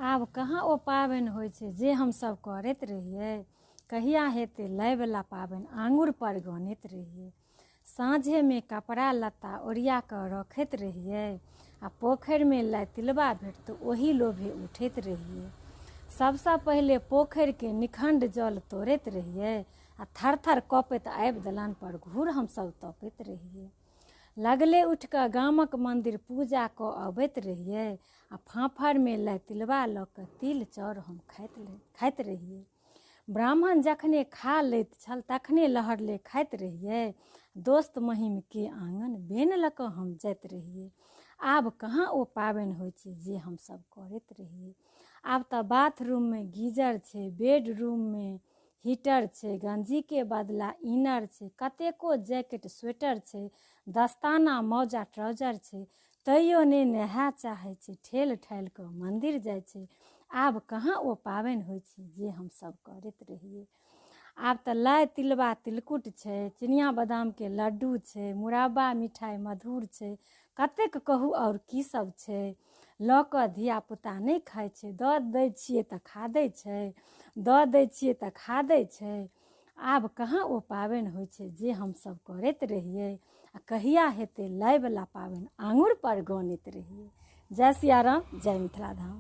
आब कहाँ ओ पाबनि होइ छै जे हमसब करैत रहियै। कहिया हेतै लयवला पाबनि आङ्गुर पर गनैत रहियै। साँझेमे कपड़ा लत्ता ओरिया कऽ रखैत रहियै आ पोखरिमे लाइ तिलबा भेटतै ओही लोभे उठैत रहियै। सबसँ पहिले पोखरिके निखण्ड जल तोड़ैत रहियै आ थरथर कपैत आबि दलान पर घूर हमसब तकैत रहियै। लगले उठिकऽ गामक मन्दिर पूजा कऽ अबैत रहियै आ फाफड़मे लाइ तिलबा लऽ कऽ तिल चाउर हम खाइत रहियै। ब्राह्मण जखने खा लैत छल तखने लहरले खाइत रहियै। दोस्त महिमके आँगन बेन लऽ कऽ हम जाइत रहियै। आब कहाँ ओ पाबनि होइ छै जे हमसब करैत रहियै। आब तऽ बाथरूममे गीजर छै, बेडरूममे हीटर छै, गंजीके बदला इनर छै, कतेको जैकेट स्वेटर छै, दस्ताना मौजा ट्राउजर छै, तैयो नहि नहाय चाहै छै, ठेल ठालि कऽ मन्दिर जाइ छै। आब कहाँ ओ पाबनि होइ छै जे हमसब करैत रहियै। आब तऽ लाइ तिलबा तिलकुट छै, चिनिया बादामके लड्डू छै, मुरब्बा मिठाइ मधुर छै, कतेक कहू आओर की सब छै। लऽ कऽ धियापुता नहि खाइ छै, दऽ दै छियै तऽ खा दै छै, दऽ दै छियै तऽ खा दै छै। आब कहाँ ओ पाबनि होइ छै जे हमसब करैत रहियै। आ कहिया हेतै लयवला पाबनि आङ्गुर पर गनैत रहियै। जय सिया राम, जय मिथिला धाम।